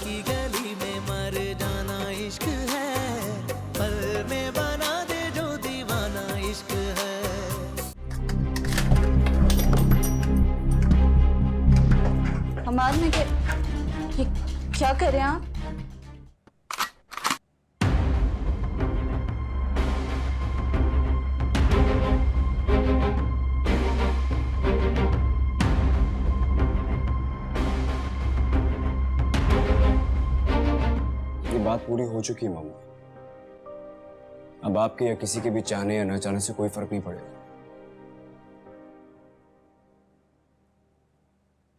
की गली में मर जाना इश्क है, पल में बना दे जो दीवाना इश्क है। हमाद में ये क्या कर रहे हैं आप? बात पूरी हो चुकी है मामा। अब आपके या किसी के भी चाहने या ना चाहने से कोई फर्क नहीं पड़ेगा।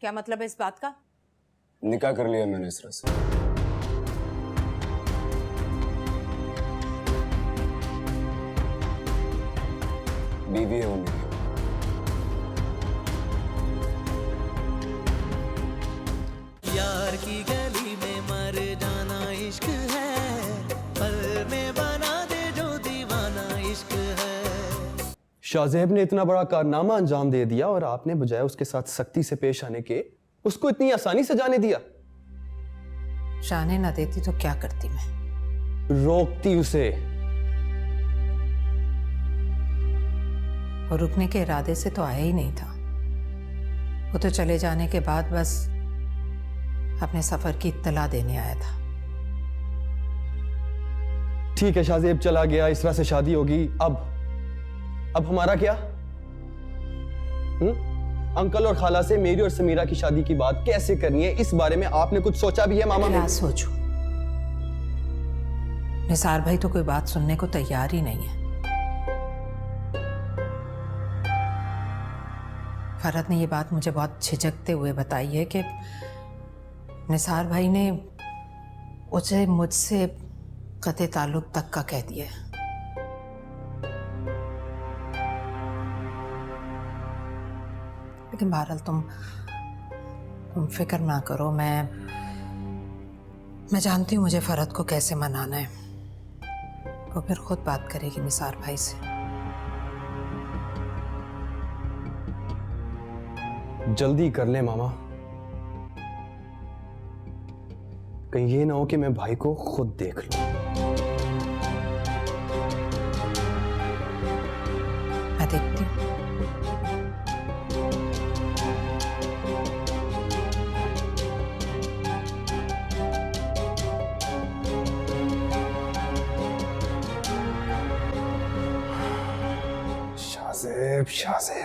क्या मतलब है इस बात का? निकाह कर लिया मैंने इसरा से। बीवी है वो मेरी। यार की गली में मर जाना इश्क है, पल में बना दे जो दीवाना इश्क है। शाहजेब ने इतना बड़ा कारनामा अंजाम दे दिया और आपने बजाय उसके साथ सख्ती से पेश आने के उसको इतनी आसानी से जाने दिया। जाने ना देती तो क्या करती मैं? रोकती उसे। वो रुकने के इरादे से तो आया ही नहीं था। वो तो चले जाने के बाद बस अपने सफर की इत्तला देने आया था। ठीक है, शाहजेब चला गया, इसरा से शादी होगी। अब हमारा क्या? अंकल और खाला से मेरी और समीरा की शादी की बात कैसे करनी है, इस बारे में आपने कुछ सोचा भी है मामा? क्या सोचूं? निसार भाई तो कोई बात सुनने को तैयार ही नहीं है। फरहत ने ये बात मुझे बहुत झिझकते हुए बताई है कि निसार भाई ने उसे मुझसे कते ताल्लुक तक का कह दिया है। लेकिन बहरहाल तुम फिक्र ना करो। मैं जानती हूँ मुझे फरहत को कैसे मनाना है। वो फिर खुद बात करेगी निसार भाई से। जल्दी कर ले मामा, कहीं ये ना हो कि मैं भाई को खुद देख लूं। मैं देखती हूँ।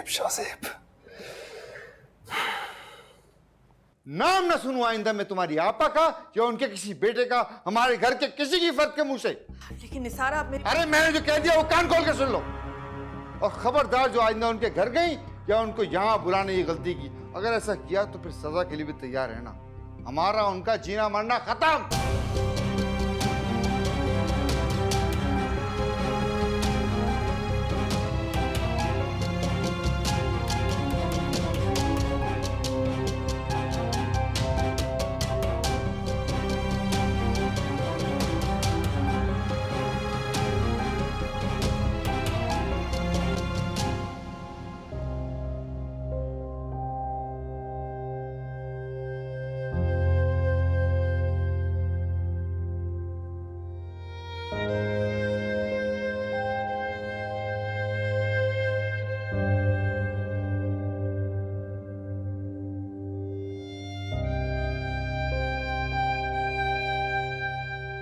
शाहजेब नाम ना सुनूं आइंदा मैं तुम्हारी आपा का या उनके किसी बेटे का, हमारे घर के किसी की फर्द के मुंह से। लेकिन निसार आप मेरी... अरे मैंने जो कह दिया वो कान खोल के सुन लो। और खबरदार जो आइंदा उनके घर गई या उनको यहाँ बुलाने की गलती की, अगर ऐसा किया तो फिर सजा के लिए भी तैयार रहना। हमारा उनका जीना मरना खत्म।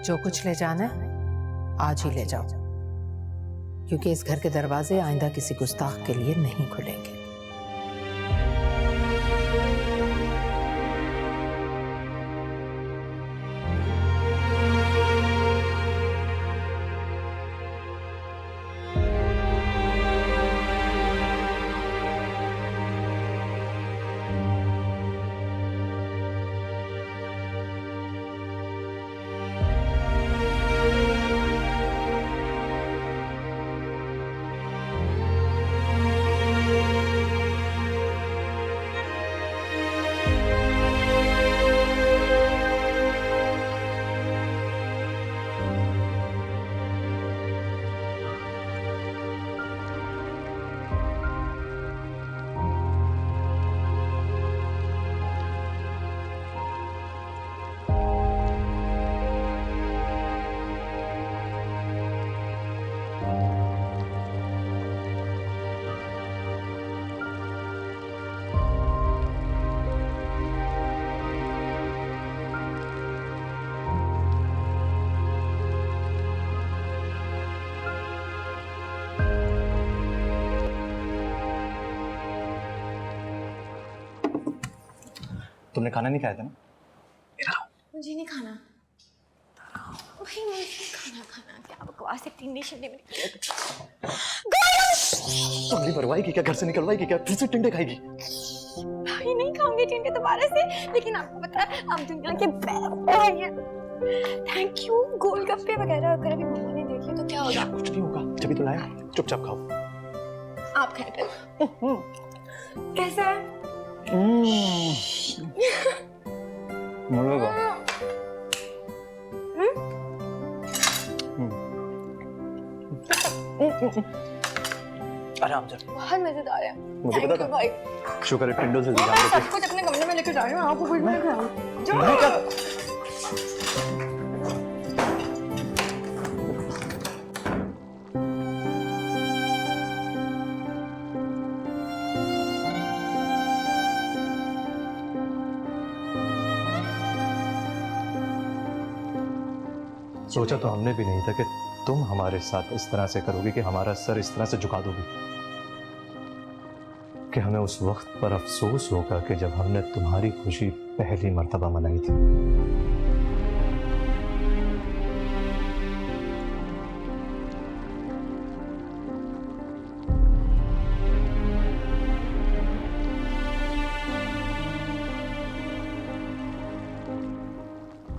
जो कुछ ले जाना है आज ही ले जाओ, क्योंकि इस घर के दरवाजे आइंदा किसी गुस्ताख के लिए नहीं खुलेंगे। तुमने खाना नहीं खाया था ना? मुझे नहीं खाना भाई, मुझे नहीं खाना। क्या बकवास है, 3 डिश में अगली परवाही की क्या, घर से निकलवाएगी क्या, फिर से टिंडे खाएगी? भाई नहीं खाऊंगी टिंडे दोबारा से, लेकिन आपको पता है आप दुनिया के बेस्ट भाई हैं। Thank you. गोलगप्पे वगैरह अगर अभी मम्मा ने देख लिया तो क्या होगा? कुछ नहीं होगा, जब तो लाया, चुपचाप खाओ। आप खाए पहले। कैसा है? आराम से। बहुत मजेदार है। मुझे पता था भाई। शुक्र है टिंडो से मैं ध्यान सब कुछ अपने कमरे में लेकर जा रही हूँ, आपको कुछ नहीं खिलाऊंगी। सोचा तो हमने भी नहीं था कि तुम हमारे साथ इस तरह से करोगे, कि हमारा सर इस तरह से झुका दोगे, कि हमें उस वक्त पर अफसोस होगा कि जब हमने तुम्हारी खुशी पहली मर्तबा मनाई थी।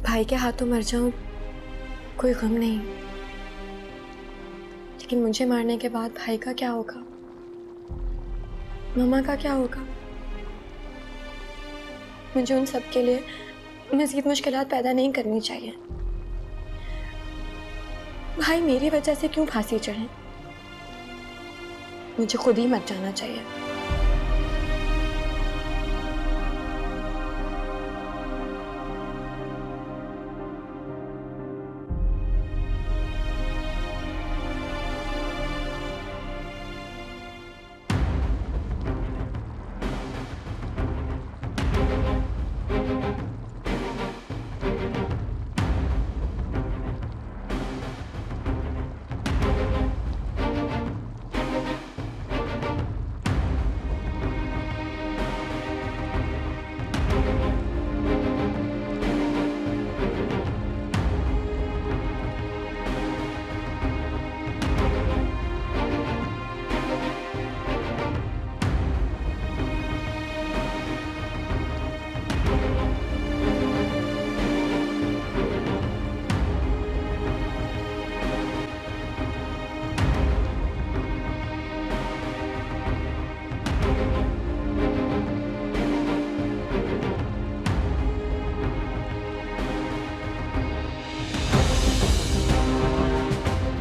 भाई के हाथों मर जाऊं कोई गम नहीं, लेकिन मुझे मारने के बाद भाई का क्या होगा, मम्मा का क्या होगा? मुझे उन सब के लिए मज़ीद मुश्किलात पैदा नहीं करनी चाहिए। भाई मेरी वजह से क्यों फांसी चढ़े? मुझे खुद ही मर जाना चाहिए।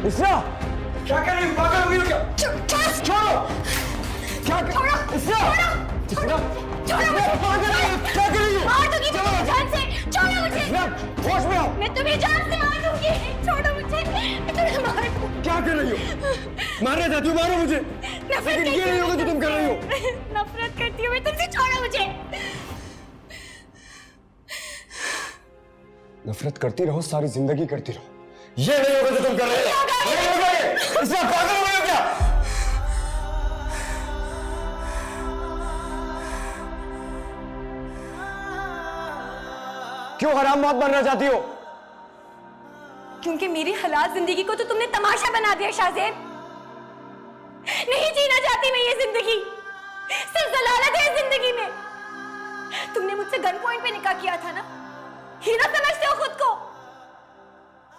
इसरा क्या कर रही हो? पागल हो गई हो क्या? छोड़ो! क्या कर? इसरा! इसरा! पागल हो गई हो? क्या कर रही हो? मार दूंगी मैं तुम्हें जान से। छोड़ो मुझे। इसरा, होश में आओ। मैं तुम्हें जान से मार दूंगी। छोड़ो मुझे, मैं तुम्हें मार दूंगी। क्या कर रही हो? मारना चाहती हो? मारो मुझे। लेकिन ये नहीं होगा जो तुम कर रही हो। नफरत करती हूँ मैं तुमसे, छोड़ो मुझे। नफरत करती रहो, सारी जिंदगी करती रहो, ये नहीं होगा जो तुम कर रहे हो। नहीं होगा ये। इसरा, पागल हो गए हो क्या? क्यों हराम मौत मरना चाहती हो? क्योंकि मेरी हलाल जिंदगी को तो तुमने तमाशा बना दिया शाहजेब। नहीं जीना चाहती मैं ये जिंदगी, सिर्फ जलालत है जिंदगी में। तुमने मुझसे गन पॉइंट पे निकाह किया था ना, हीरो समझते हो खुद को?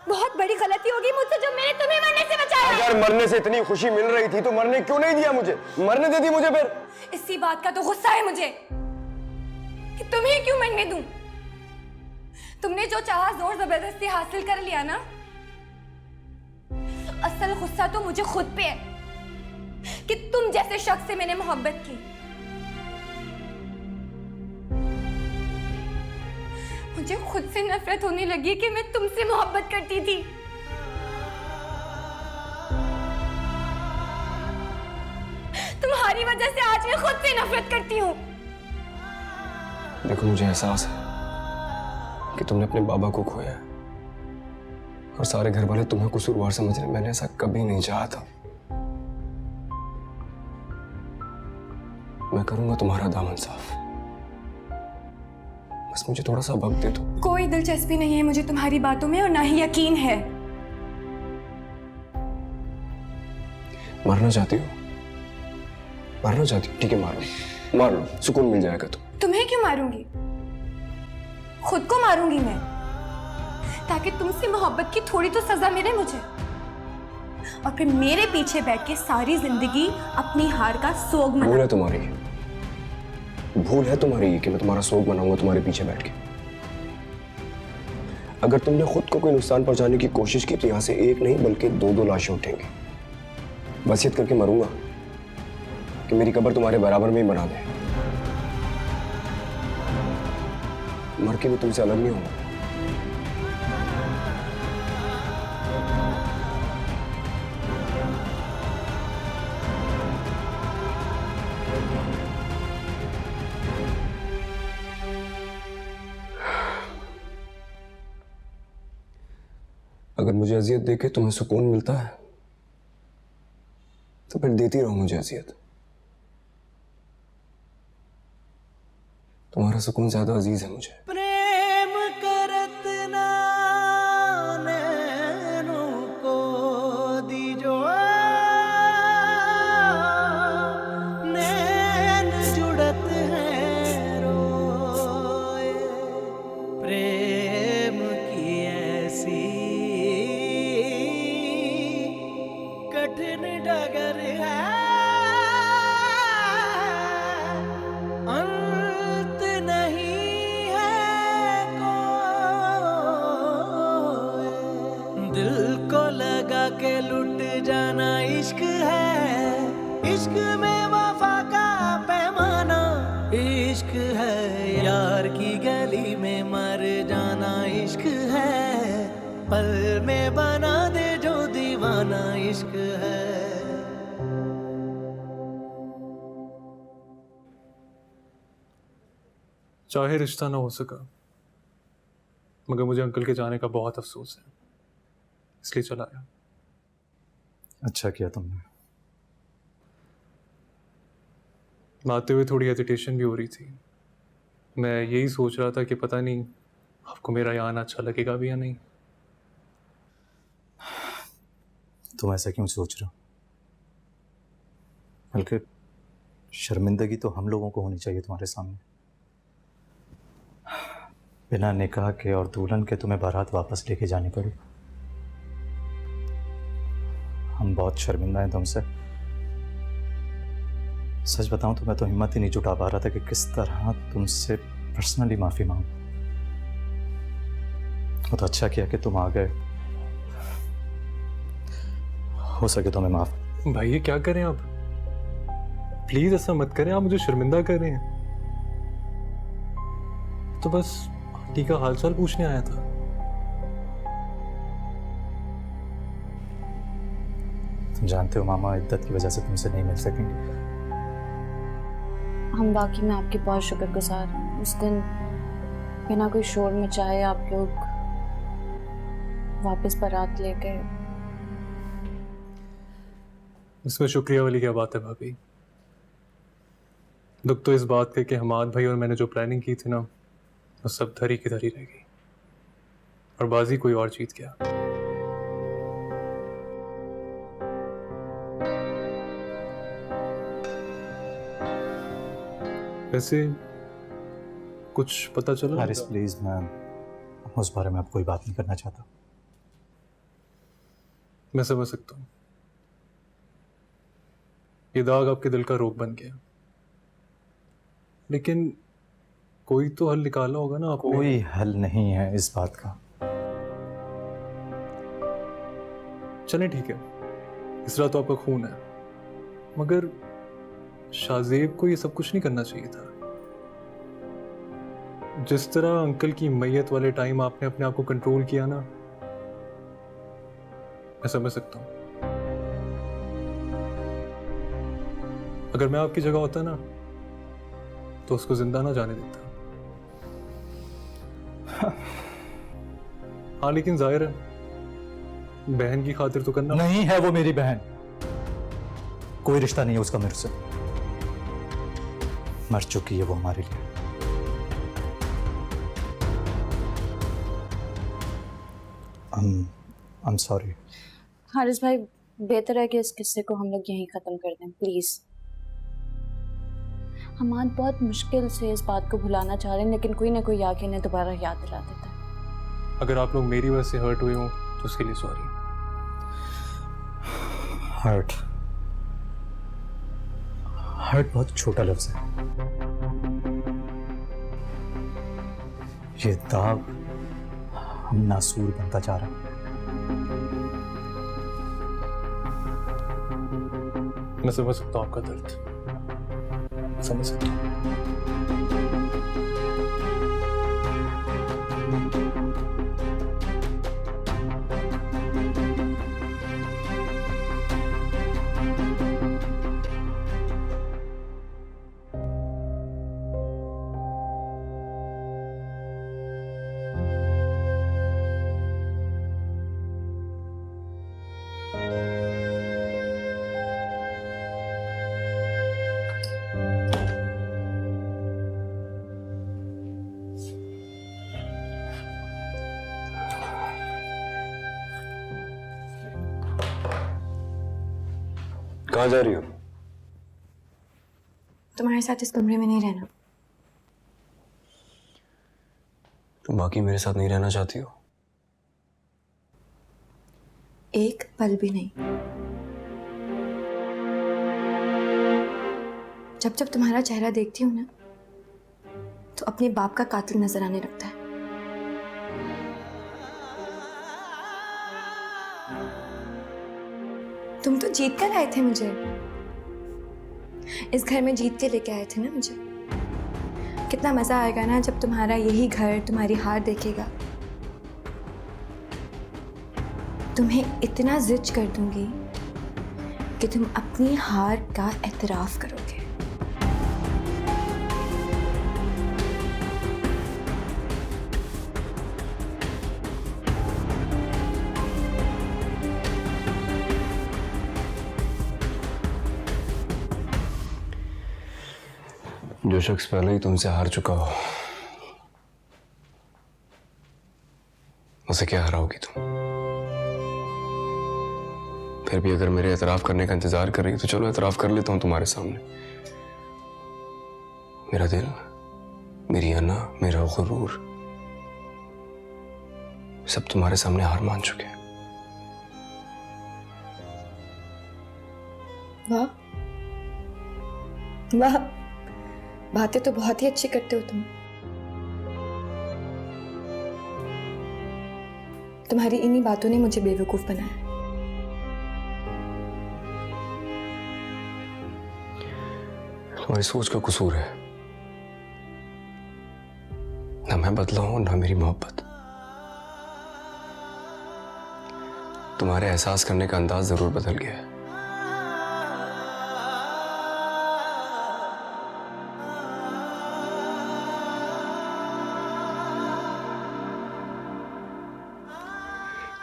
बहुत बड़ी गलती होगी मुझसे जो मैंने तुम्हें मरने से बचाया। अगर मरने से इतनी खुशी मिल रही थी तो मरने क्यों नहीं दिया मुझे? मरने देती मुझे फिर। इसी बात का तो गुस्सा है मुझे कि तुम्हें क्यों मरने दूं। तुमने जो चाहा जोर जबरदस्ती हासिल कर लिया ना। असल गुस्सा तो मुझे खुद पे है कि तुम जैसे शख्स से मैंने मोहब्बत की। मुझे खुद से नफरत होने लगी कि मैं तुमसे मोहब्बत करती थी। तुम्हारी वजह से आज मैं खुद से नफरत करती हूँ। देखो, मुझे एहसास है कि तुमने अपने बाबा को खोया है और सारे घर वाले तुम्हें कसूरवार समझ रहे। मैंने ऐसा कभी नहीं चाहा था। मैं करूंगा तुम्हारा दामन साफ। बस मुझे थोड़ा सा वक्त दे दो। कोई दिलचस्पी नहीं है मुझे तुम्हारी बातों में और ना ही यकीन है। मरना चाहती हो? मारना चाहती हो? ठीक है, मार लो, मार लो, सुकून मिल जाएगा। तुम्हें क्यों मारूंगी? खुद को मारूंगी मैं, ताकि तुमसे मोहब्बत की थोड़ी तो सजा मिले मुझे, और फिर मेरे पीछे बैठ के सारी जिंदगी अपनी हार का सोग मना। भूल है तुम्हारी, भूल है तुम्हारी कि मैं तुम्हारा सोग मनाऊंगा तुम्हारे पीछे बैठ के। अगर तुमने खुद को कोई नुकसान पहुंचाने की कोशिश की तो यहां से एक नहीं बल्कि दो दो लाशें उठेंगी। वसीयत करके मरूंगा कि मेरी कब्र तुम्हारे बराबर में ही बना दे। मर के भी तुमसे अलग नहीं होगा। अगर मुझे अजियत देके तुम्हें सुकून मिलता है तो फिर देती रहो मुझे अजियत। तुम्हारा सुकून ज्यादा अजीज है मुझे। प्रेम करत ना नैनों को दीजो, नैन जुड़त है रोए। प्रेम की ऐसी कठिन डगर है, अंत नहीं है कोई। दिल को लगा के लुट जाना इश्क है, इश्क में वफा का पैमाना इश्क है। यार की गली में मर जाना इश्क है, पल में बना दे जो दीवाना इश्क है। चाहे रिश्ता ना हो सका, मगर मुझे अंकल के जाने का बहुत अफसोस है, इसलिए चला आया। अच्छा किया तुमने। आते हुए थोड़ी हेजिटेशन भी हो रही थी। मैं यही सोच रहा था कि पता नहीं आपको मेरा यहाँ आना अच्छा लगेगा भी या नहीं। तुम ऐसा क्यों सोच रहे हो? बल्कि शर्मिंदगी तो हम लोगों को होनी चाहिए तुम्हारे सामने। बिना निकाह के और दुल्हन के तुम्हें बारात वापस लेके जानी पड़ी। हम बहुत शर्मिंदा हैं तुमसे। सच बताऊं तो मैं तो हिम्मत ही नहीं जुटा पा रहा था कि किस तरह तुमसे पर्सनली माफी मांगूं। वो तो अच्छा किया कि तुम आ गए। हो सके तो मैं माफ। भाई ये क्या करें आप? प्लीज ऐसा मत करें, आप मुझे शर्मिंदा कर रहे हैं। तो बस आंटी का हालचाल पूछने आया था। तुम जानते हो मामा इद्दत की वजह से तुमसे नहीं मिल सकेंगे। हम बाकी में आपके बहुत शुक्रगुजार हैं। उस दिन बिना कोई शोर मचाए आप लोग वापस बारात ले गए। इसमें शुक्रिया वाली क्या बात है भाभी? दुख तो इस बात का कि हमाद भाई और मैंने जो प्लानिंग की थी ना, वो सब धरी की धरी रह गई और बाजी कोई और जीत गया। वैसे कुछ पता चला? हारिस प्लीज, मैं उस बारे में अब कोई बात नहीं करना चाहता। मैं समझ सकता हूँ, ये दाग आपके दिल का रोग बन गया, लेकिन कोई तो हल निकाला होगा ना आपने। कोई हल नहीं है इस बात का। चलें ठीक है, इस रात तो आपका खून है, मगर शाहजेब को ये सब कुछ नहीं करना चाहिए था। जिस तरह अंकल की मैयत वाले टाइम आपने अपने आप को कंट्रोल किया ना, मैं समझ सकता हूं। अगर मैं आपकी जगह होता ना तो उसको जिंदा ना जाने देता। हाँ लेकिन जाहिर है बहन की खातिर तो करना। नहीं है वो मेरी बहन, कोई रिश्ता नहीं है उसका मेरे से। मर चुकी है वो हमारे लिए। I'm sorry. हारिस भाई, बेहतर है कि इस किस्से को हम लोग यहीं ख़त्म कर दें, प्लीज़। हम आज बहुत मुश्किल से इस बात को भुलाना चाह रहे हैं, लेकिन कोई ना कोई आके इन्हें दोबारा याद दिला देता है। अगर आप लोग मेरी वजह से हर्ट हुए हो तो उसके लिए सॉरी। हर्ट बहुत छोटा लफ्ज है। ये दाग हम नासूर बनता जा रहा है। मैं समझ सकता हूँ आपका दर्द, समझ सकता हूँ। कहाँ जा रही हो? तुम्हारे साथ इस कमरे में नहीं रहना। तुम बाकी मेरे साथ नहीं रहना चाहती हो? एक पल भी नहीं। जब जब तुम्हारा चेहरा देखती हूँ ना, तो अपने बाप का कातिल नजर आने लगता है। तुम तो जीत कर आए थे मुझे, इस घर में जीत के लेके आए थे ना मुझे। कितना मजा आएगा ना जब तुम्हारा यही घर तुम्हारी हार देखेगा। तुम्हें इतना जिद कर दूंगी कि तुम अपनी हार का एतराफ करोगे। जो शख्स पहले ही तुमसे हार चुका हो, उसे क्या हराओगी तुम? फिर भी अगर मेरे एतराफ करने का इंतजार कर रही है तो चलो एतराफ कर लेता हूं तुम्हारे सामने। मेरा दिल, मेरी अना, मेरा गुरूर सब तुम्हारे सामने हार मान चुके हैं। वाह वाह, बातें तो बहुत ही अच्छी करते हो तुम। तुम्हारी इन्हीं बातों ने मुझे बेवकूफ बनाया। तुम्हारी सोच का कसूर है। ना मैं बदला हूं ना मेरी मोहब्बत। तुम्हारे एहसास करने का अंदाज जरूर बदल गया है।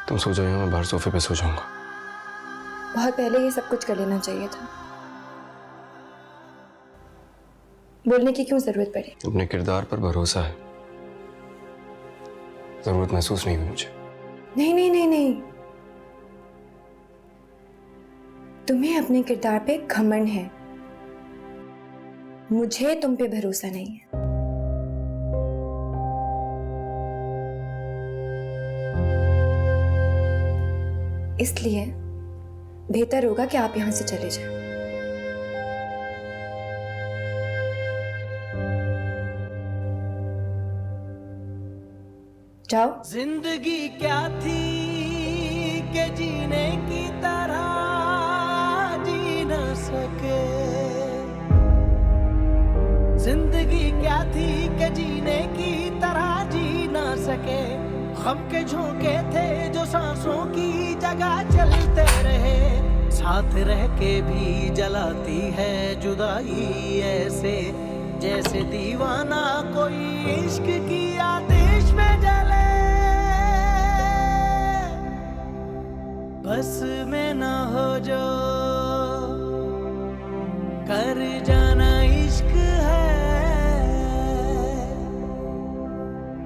तुम सो जाओ, मैं बाहर सोफे पे सो जाऊंगा। बहुत पहले ये सब कुछ कर लेना चाहिए था। बोलने की क्यों जरूरत पड़ी? अपने किरदार पर भरोसा है, जरूरत महसूस नहीं हुई मुझे। नहीं नहीं नहीं नहीं, तुम्हें अपने किरदार पे घमंड है, मुझे तुम पे भरोसा नहीं है। इसलिए बेहतर होगा कि आप यहां से चले जाएं। जाओ। जिंदगी क्या थी कि जीने की तरह जी न सके। जिंदगी क्या थी कि जीने की तरह जी न सके। गम के झोंके थे जो सांसों की जगह चलते रहे। साथ रह के भी जलाती है जुदाई ऐसे, जैसे दीवाना कोई इश्क की आतिश में जले। बस में ना हो जो कर जाना इश्क है।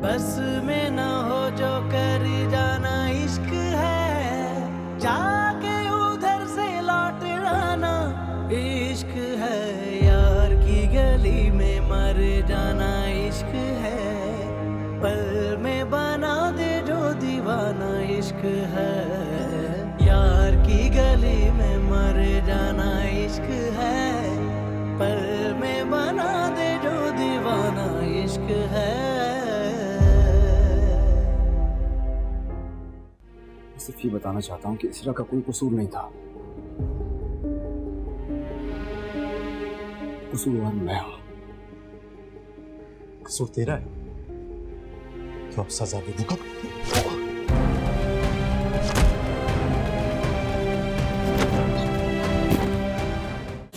बस में ना हो जो कर जाना इश्क इश्क है, यार की गली में मर जाना इश्क है, पल में बना दे जो दीवाना इश्क है। सिर्फ ये बताना चाहता हूँ कि इसरा का कोई कसूर नहीं था, कसूरवार मैं हूं। कसूर तेरा है तो अब सजा भी भुगत।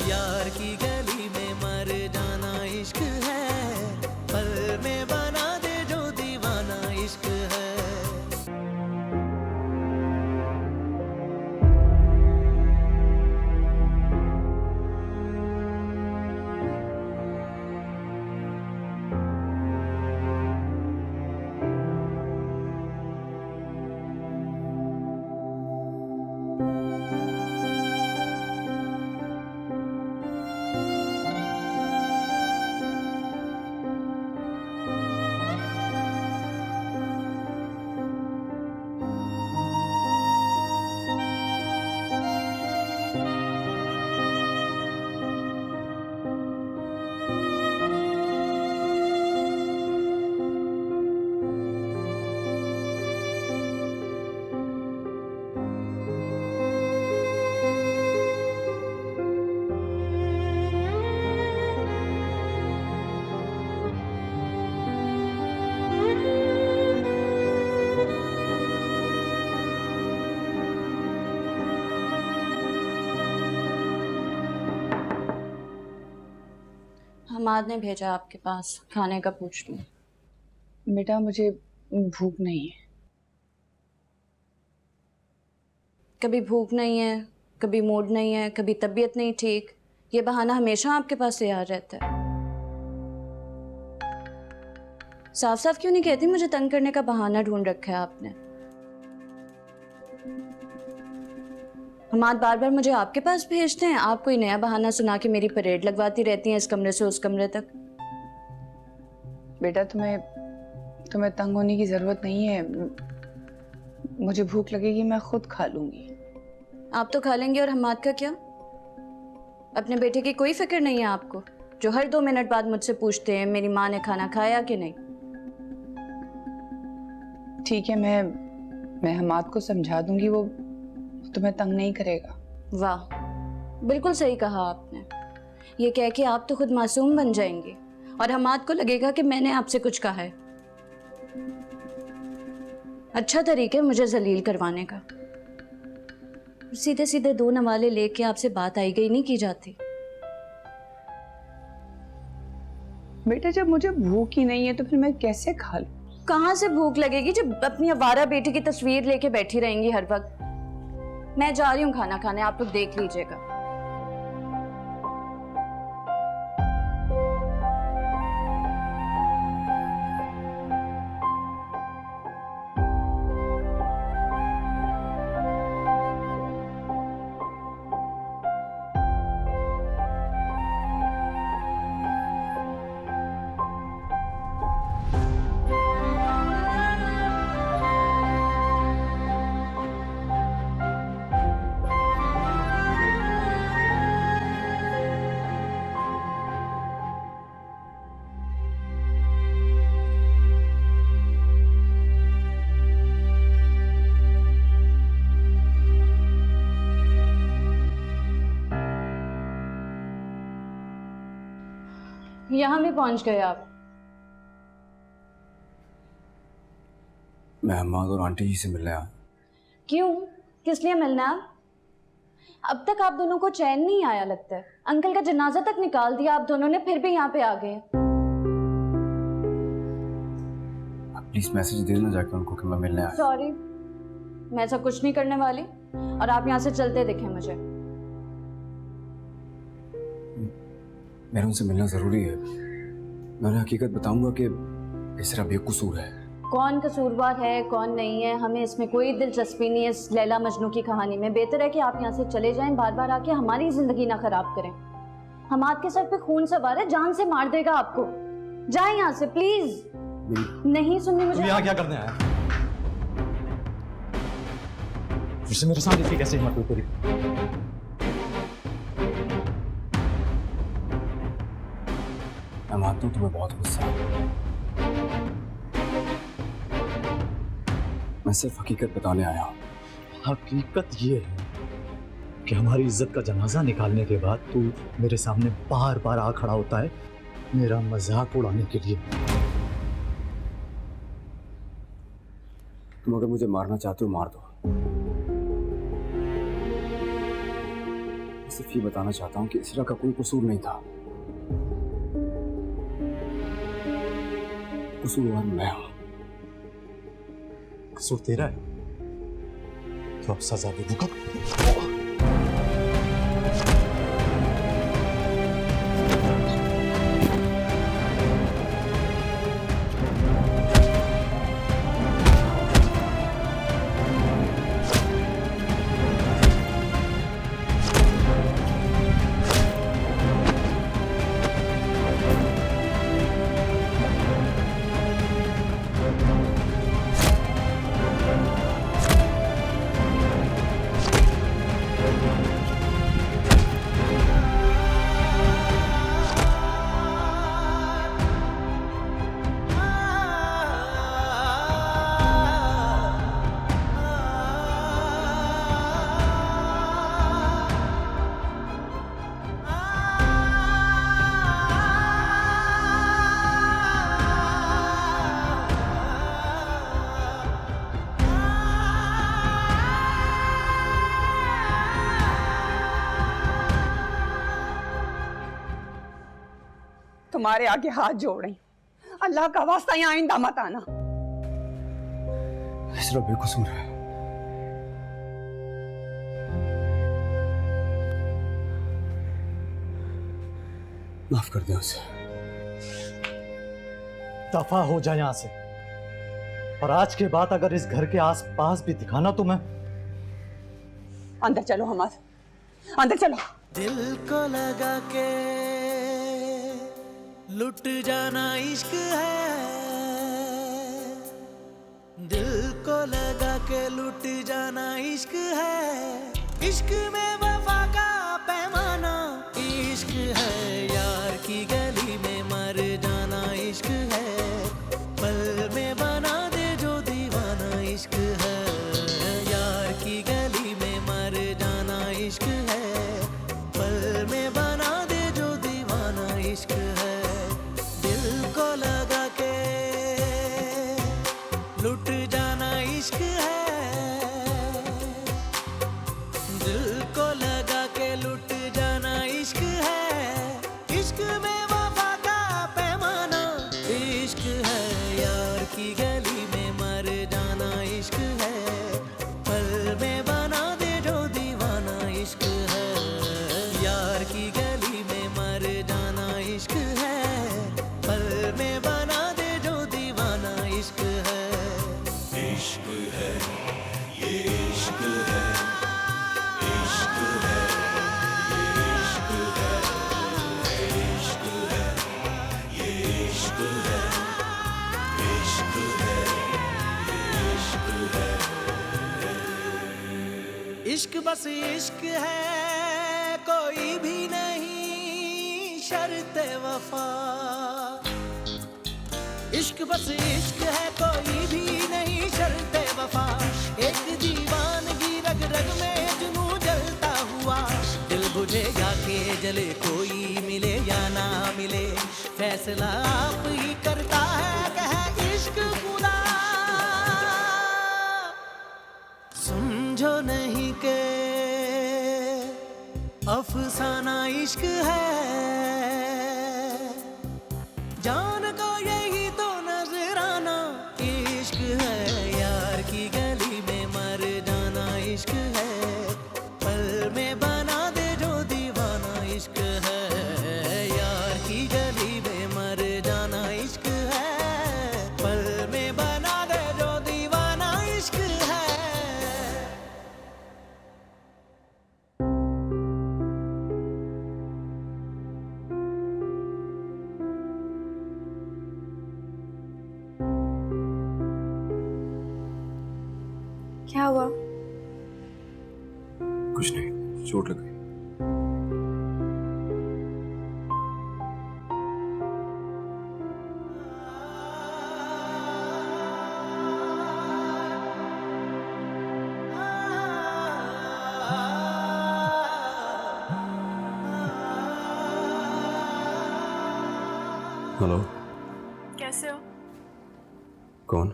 यार की गली में मर जाना इश्क है, पल में बना दे जो दीवाना इश्क है। हमाद ने भेजा आपके पास, खाने का पूछ लूं। बेटा मुझे भूख नहीं है। कभी भूख नहीं है, कभी मूड नहीं है, कभी तबीयत नहीं ठीक। ये बहाना हमेशा आपके पास तैयार रहता है। साफ साफ क्यों नहीं कहती मुझे तंग करने का बहाना ढूंढ रखा है आपने। हमाद बार बार मुझे आपके पास भेजते हैं, आप कोई नया बहाना सुना के मेरी परेड लगवाती रहती हैं इस कमरे से उस कमरे तक। बेटा तुम्हें तंग होने की जरूरत नहीं है। मुझे भूख लगेगी मैं खुद खा लूंगी। आप तो खा लेंगे और हमाद का क्या? अपने बेटे की कोई फिक्र नहीं है आपको, जो हर 2 मिनट बाद मुझसे पूछते हैं मेरी माँ ने खाना खाया कि नहीं। ठीक है, मैं हमाद को समझा दूंगी, वो तुम्हें तंग नहीं करेगा। वाह, बिल्कुल सही कहा आपने। ये कह के आप तो खुद मासूम बन जाएंगे और हमाद को लगेगा कि मैंने आपसे कुछ कहा है। अच्छा तरीका है मुझे जलील करवाने का। सीधे सीधे 2 नवाले लेके आपसे बात आई गई नहीं की जाती। बेटा जब मुझे भूख ही नहीं है तो फिर मैं कैसे खा लूं? कहाँ से भूख लगेगी जब अपनी आवारा बेटी की तस्वीर लेके बैठी रहेंगी हर वक्त। मैं जा रही हूँ खाना खाने, आप लोग देख लीजिएगा। यहाँ भी पहुंच गए आप। मैं हमाद और आंटी जी से मिलने आया। क्यों? किस लिए मिलना है? अब तक आप दोनों को चैन नहीं आया लगता है। अंकल का जनाजा तक निकाल दिया आप दोनों ने, फिर भी यहाँ पे आ गए। आप प्लीज मैसेज दे देना जाके उनको कि मैं मिलने आया। सॉरी, मैं ऐसा कुछ नहीं करने वाली और आप यहाँ से चलते दिखे मुझे। मेरा उनसे मिलना जरूरी है। मैं उन्हें हकीकत बताऊंगा कि इसरा बेकसूर है। कौन कसूरवार है कौन नहीं है हमें इसमें कोई दिलचस्पी नहीं है। इस लैला मजनू की कहानी में बेहतर है कि आप यहाँ से चले जाएं, बार बार आके हमारी जिंदगी ना खराब करें। हमाद के सर पे खून सवार है, जान से मार देगा आपको। जाए यहाँ से प्लीज। नहीं सुननी मुझे। यहाँ क्या करने आया? फिर से मेरे साथ इतनी कैसे हिम्मत हुई तेरी? मैं मानता हूँ तुम्हें बहुत गुस्सा है। मैं सिर्फ हकीकत बताने आया हूँ। हकीकत ये है कि हमारी इज्जत का जनाजा निकालने के बाद तू मेरे सामने बार बार आ खड़ा होता है मेरा मजाक उड़ाने के लिए। तुम अगर मुझे मारना चाहते हो मार दो। मैं सिर्फ ये बताना चाहता हूँ कि इसरा का कोई कसूर नहीं था। कसूरवार मैं हूं। कसूर तेरा है तो अब सजा भी भुगत। तुम्हारे आगे हाथ जोड़ रही हूं, अल्लाह का वास्ता यहाँ आइंदा मत आना। इसरा बेकसूर है। माफ कर दे उसे। दफा हो जाए यहां से, और आज के बाद अगर इस घर के आसपास भी दिखाना तो मैं। अंदर चलो हमाद, अंदर चलो। दिल को लगा के लुट जाना इश्क है, दिल को लगा के लुट जाना इश्क है। इश्क में वफा का पैमाना इश्क है, यार की गली में मर जाना इश्क है। पल में बना दे जो दीवाना इश्क है, यार की गली में मर जाना इश्क है। पल में बना दे जो दीवाना इश्क है। दिल को लगा के लुट जाना इश्क है, दिल को लगा के लुट जाना इश्क है। इश्क में वफा का पैमाना इश्क है, यार की गली में मर जाना इश्क है। पल में बना दे जो दीवाना इश्क है, यार की गली में मर जाना इश्क है। पल में बना दे जो दीवाना इश्क है। इश्क है, ये इश्क है, इश्क है, ये इश्क है, इश्क है, ये इश्क है, इश्क है, ये इश्क है। इश्क बस इश्क है, कोई भी नहीं शर्ते वफा। इश्क बस इश्क है, कोई भी नहीं शर्ते वफा। एक दीवानगी रग रग में जुनू जलता हुआ, दिल बुझेगा के जले कोई मिले या ना मिले। फैसला आप ही करता है कह इश्क खुदा। समझो नहीं के अफसाना इश्क है, जान को यही तो नजराना इश्क है। यार की गली में मर जाना इश्क है, पल में बना दे जो दीवाना इश्क है। यार की गली में मर जाना इश्क है, पल में बना दे जो दीवाना इश्क है। क्या हुआ? कुछ नहीं, चोट लग गई। हेलो, कैसे हो? कौन?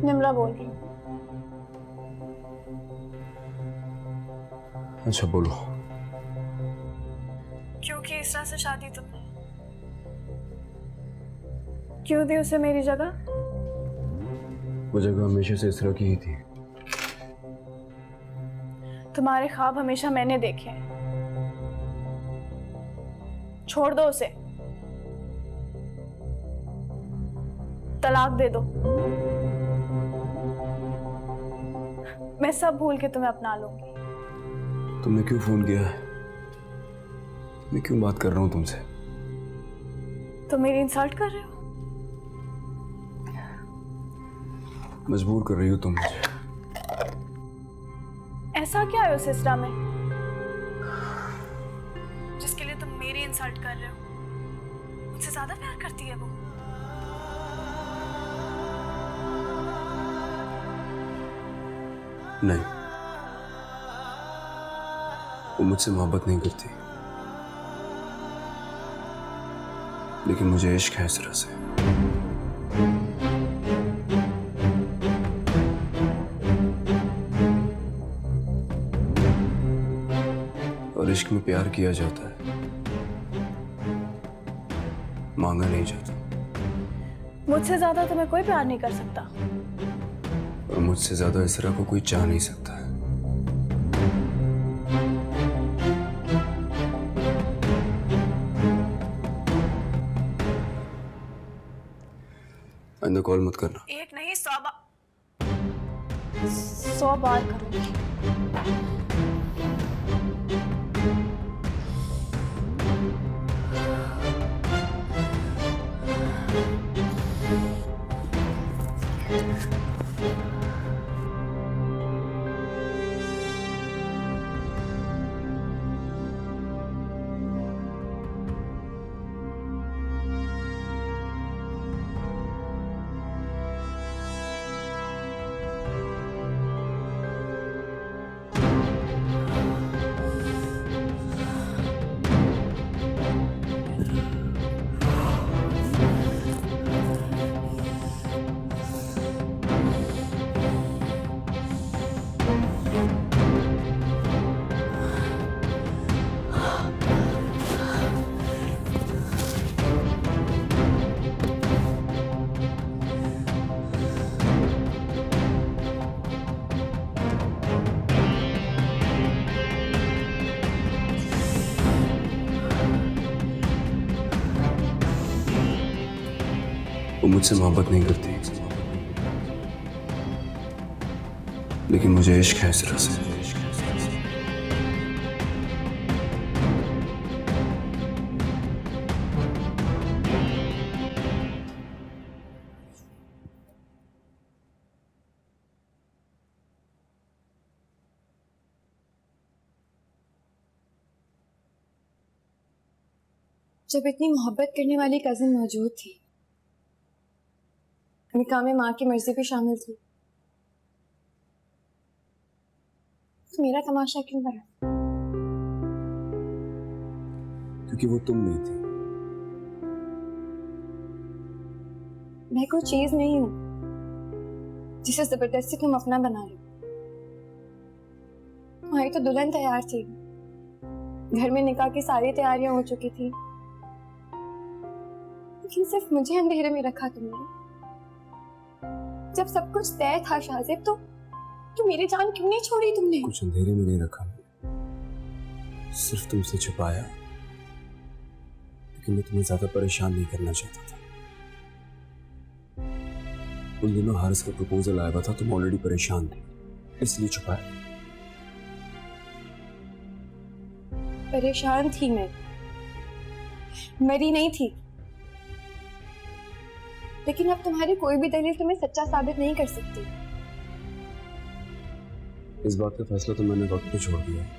निम्रा बोल रही हूँ। अच्छा बोलो। क्यों की इस तरह से शादी तुमने? क्यों दी उसे मेरी जगह? वो जगह हमेशा से इस तरह की ही थी। तुम्हारे ख्वाब हमेशा मैंने देखे हैं। छोड़ दो उसे, तलाक दे दो। मैं सब भूल के तुम्हें अपना लूंगी। तुमने क्यों फोन किया है? मैं क्यों बात कर रहा हूँ तुमसे? तुम मेरी इंसल्ट कर रहे हो? मजबूर कर रही हो तुम मुझे। ऐसा क्या है उस सिस्टम में जिसके लिए तुम मेरी इंसल्ट कर रहे हो? मुझसे ज्यादा प्यार करती है वो। नहीं, वो मुझसे मोहब्बत नहीं करती, लेकिन मुझे इश्क है इस तरह से। और इश्क में प्यार किया जाता है, मांगा नहीं जाता। मुझसे ज्यादा तुम्हें कोई प्यार नहीं कर सकता। और मुझसे ज्यादा इस तरह को कोई चाह नहीं सकता है। आइंदा कॉल मत करना। एक नहीं 100 बार करूंगी। वो मुझसे मोहब्बत नहीं करती, लेकिन मुझे इश्क है इस तरह से। जब इतनी मोहब्बत करने वाली कजिन मौजूद थी, निकाह में माँ की मर्जी भी शामिल थी, तो मेरा तमाशा क्यों करा? क्योंकि वो तुम नहीं थी। मैं कोई चीज नहीं हूं जिसे जबरदस्ती तुम अपना बना लो। तुम्हारी तो दुल्हन तैयार थी, घर में निकाह की सारी तैयारियां हो चुकी थी, लेकिन सिर्फ मुझे अंधेरे में रखा तुमने। जब सब कुछ तय था शाहजेब, तो मेरी जान क्यों नहीं छोड़ी तुमने? कुछ अंधेरे में नहीं रखा मैंने, सिर्फ तुमसे छुपाया, लेकिन मैं तुम्हें ज्यादा परेशान नहीं करना चाहता था। उन दिनों हारिस का प्रपोजल आया हुआ था, तुम ऑलरेडी परेशान थे, इसलिए छुपाया। परेशान थी मैं, मरी नहीं थी। लेकिन अब तुम्हारी कोई भी दलील तुम्हें सच्चा साबित नहीं कर सकती। इस बात का फैसला तो मैंने वक्त पे छोड़ दिया है।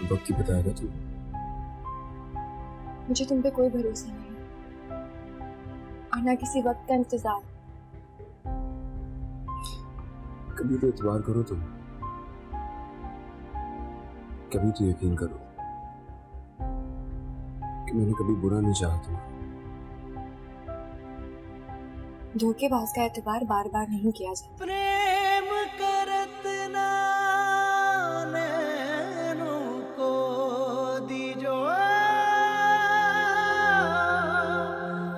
वक्त ही बताएगा तू। मुझे तुम पे कोई भरोसा नहीं और ना किसी वक्त का इंतजार। कभी तो एतबार करो तुम, कभी तो यकीन करो कि मैंने कभी बुरा नहीं चाहा तुम्हें। धोखेबाज का एतबार बार बार नहीं किया जाता। प्रेम करत ना नैनों को दीजो,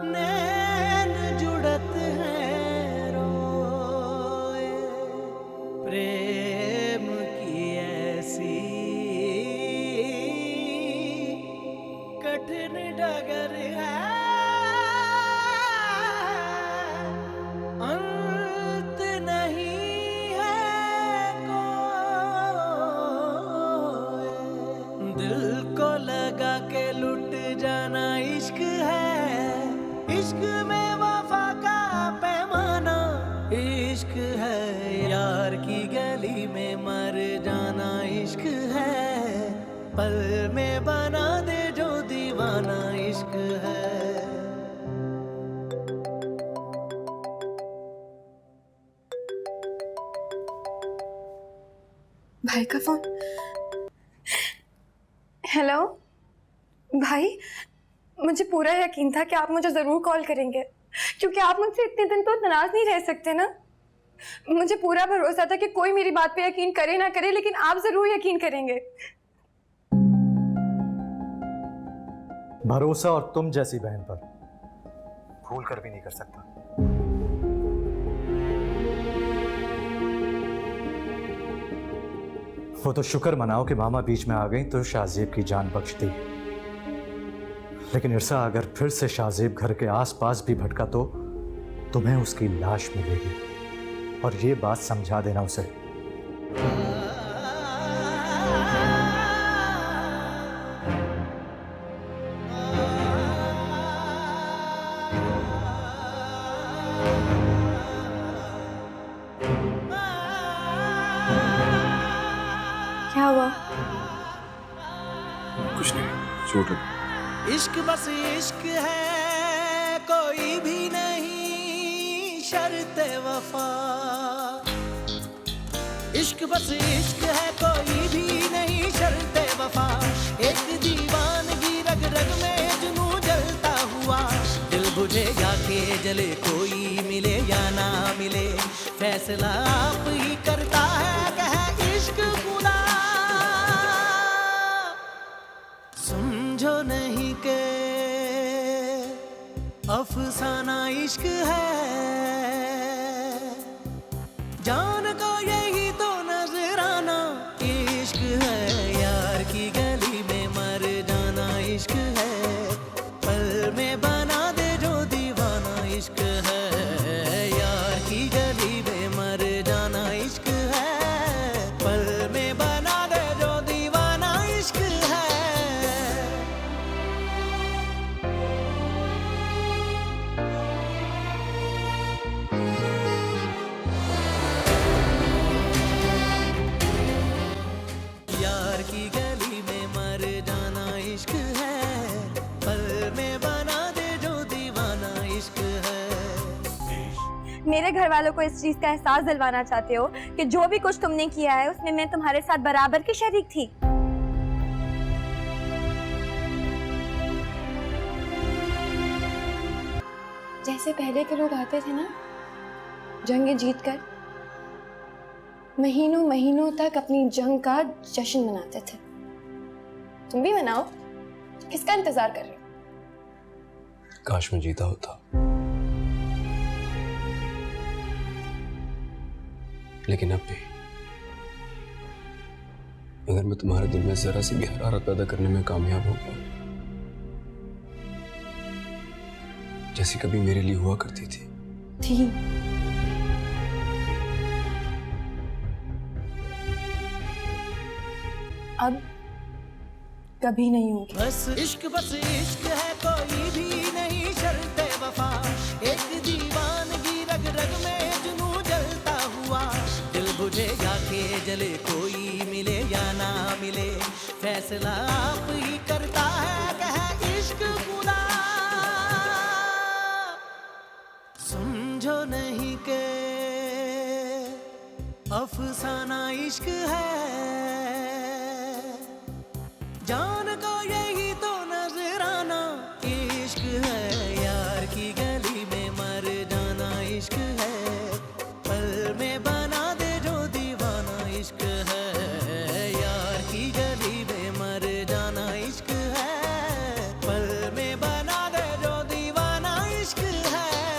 नैन जुड़त है रोए। प्रेम की ऐसी कठिन डगर है, अंत नहीं है कोई। दिल को लगा के लुट जाना इश्क है, इश्क में वफा का पैमाना इश्क है। यार की गली में मर जाना इश्क है, पल में बना दे जो दीवाना इश्क है। भाई का फोन। हेलो भाई, मुझे पूरा यकीन था कि आप मुझे जरूर कॉल करेंगे, क्योंकि आप मुझसे इतने दिन तो नाराज नहीं रह सकते ना। मुझे पूरा भरोसा था कि कोई मेरी बात पे यकीन करे ना करे, लेकिन आप जरूर यकीन करेंगे। भरोसा और तुम जैसी बहन पर भूल कर भी नहीं कर सकता। वो तो शुक्र मनाओ कि मामा बीच में आ गई तो शाहजेब की जान बख्श दी, लेकिन इरसा अगर फिर से शाहजेब घर के आसपास भी भटका तो तुम्हें उसकी लाश मिलेगी, और ये बात समझा देना उसे। क्या हुआ? कुछ नहीं, चोट लगी। इश्क बस इश्क है, कोई भी नहीं शर्त वफा। इश्क बस इश्क है, कोई भी नहीं शर्त वफा। एक दीवानगी रग रग में जुनू जलता हुआ, दिल बुझेगा के जले, कोई मिले या ना मिले, फैसला आप ही करता है कह इश्क खुदा। समझो नहीं के अफसाना इश्क है, जान को यही तो नजराना इश्क है। यार की गली में मर जाना इश्क है, पल में बना दे जो दीवाना इश्क है। यार की गली में मर जाना इश्क है, पल में बना दे जो दीवाना इश्क है। यार की गली में मर जाना इश्क है, पल में बना दे जो दीवाना इश्क है। मेरे घर वालों को इस चीज का एहसास दिलवाना चाहते हो कि जो भी कुछ तुमने किया है उसमें मैं तुम्हारे साथ बराबर की शरीक थी। जैसे पहले के लोग आते थे ना, जंग जीत कर महीनों महीनों तक अपनी जंग का जश्न मनाते थे। तुम भी मनाओ, किसका इंतजार कर रहे हो? काश मैं जीता होता, लेकिन अब भी अगर मैं तुम्हारे दिल में जरा सी भी हरारत पैदा करने में कामयाब हो गया, जैसी कभी मेरे लिए हुआ करती थी। अब कभी नहीं होगी। बस इश्क है, कोई भी नहीं शर्त वफा। जले कोई मिले या ना मिले, फैसला आप ही करता है कह इश्क खुदा। समझो नहीं के अफसाना इश्क है, जान को